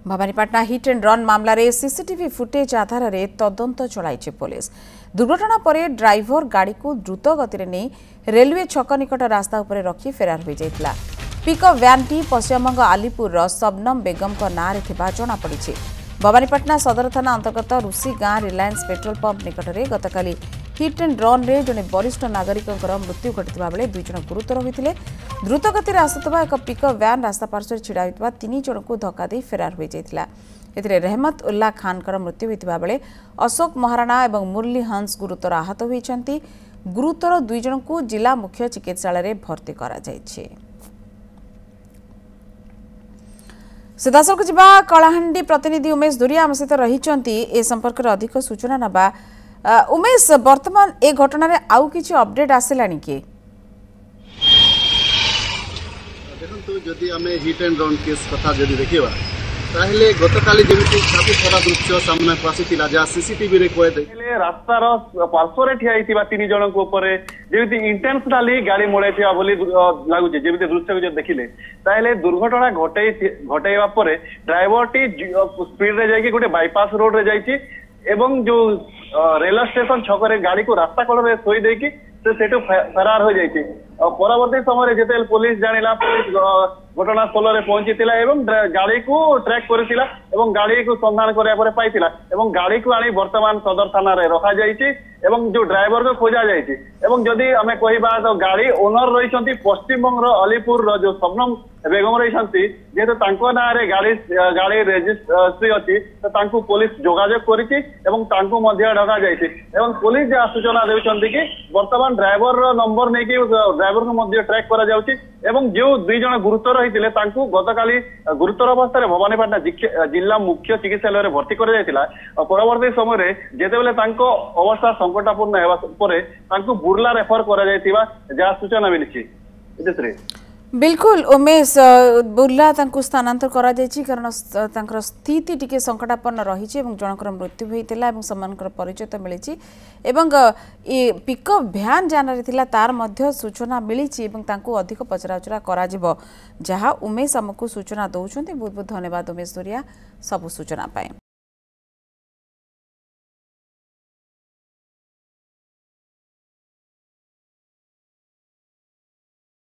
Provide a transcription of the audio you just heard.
Bhawanipatna hit and run मामला रे CCTV footage आधार में तदंत चलाई पुलिस। दुर्घटना पर ड्राइवर गाड़ी को द्रुत गति नहीं रेलवे छक निकट रास्ता उपर रखी फेरार हो जाता। पिकअप वैन टी पश्चिमबंग आलीपुर शबनम बेगम नाँ में जमापड़ी। भवानीपाटना सदर थाना अंतर्गत रुसी गाँ रिलायंस पेट्रोल पंप निकट में गतकाली हिट एंड रन रे जड़े वरिष्ठ नागरिक मृत्यु घटी बेले 2 जन गुरुतर होते। द्रुत गति आसुवा एक पिकअप वैन रास्ता पार्श्व छिड़ा होता 3 जन को धक्का दे फेरार हो जाता। एथिरे रहमत उल्ला खान मृत्यु होता बेले अशोक महाराणा और मुरली हंस गुरुतर आहत होती। गुरुतर 2 जन को जिला मुख्य चिकित्सालय भर्ती करा जायछि। सीधासख जा कलाहांडी प्रतिनिधि उमेश दुरिया आम सहित रही ए संपर्क में अधिक सूचना नबा। उमेश, वर्तमान ए घटना रे आउ किछि अपडेट आसिलानी कि? देखो जदि आमे हिट एंड रन केस कथा जदि देखिबा ताहले गतकाली जेमिति छाती खरा दृश्य सामने आसीथिला जा सीसीटीवी रे कोए देखले रास्तार पार्श्व रे ठिया हितिबा 3 जन को ऊपर जेमिति इंटेंशनली गाड़ी मोड़ाइथिबा बोली लागुचे। जेमिति दृश्य को जो देखिले ताहले दुर्घटना घटाइबा परे ड्राइवर टी स्पीड रे जाई गोटे बाईपास रोड रे जाईची एवं जो रेलवे स्टेशन छकरे गाड़ी को रास्ता कड़ में थोई देकी से फेरार हो जाती। परवर्ती समय जिते पुलिस जानिला पुलिस घटनास्थल में पहुंची गाड़ी को ट्रैक करथिला एवं गाड़ी को संधान करने पाइथिला एवं गाड़ी को आनी वर्तमान सदर थाना रे रखा जाइछि एवं जो ड्राइवर को खोजा जाइछि। एवं जदि आमे कहिबा तो गाड़ी ओनर रहिसंती पश्चिमबंग आलीपुर जो शबनम बेगम रहिसंती जेहेतु तांको नाँ रे गाड़ी रजिस्ट्री अछि तो तांको पुलिस जोगाजोग करिछि एवं तांको मध्य ढका जाइछि एवं पुलिस जा सूचना देउछंती कि वर्तमान ड्राइवर रो नंबर नै कि ड्राइवर को मध्य ट्रैक करा जाउछि एवं जो 2 जन गुरुतर रहितिले तांको गतकाली गुरुतर अवस्था भवानीपाटना जिला मुख्य चिकित्सालय रे भर्ती करा जायतिला। परवर्ती समय जेतेबेले तांको अवस्था संकटापूर्ण हेबा परे तांको बुर्ला रेफर करा जायतिबा जा सूचना मिलिछि। इतरे बिल्कुल उमेश, बुर्ला स्थानांतर करा जायछि कारण तांकर स्थिति टिके संकटापन्न रही जनकर मृत्यु होता और परिचय तो मिली ये पिकअप भ्यान जान तार मध्य सूचना मिली अधिक पचराउचरा करा जहाँ उमेश आमको सूचना दौरान। बहुत बहुत धन्यवाद उमेश दुरिया सब सूचना पाए।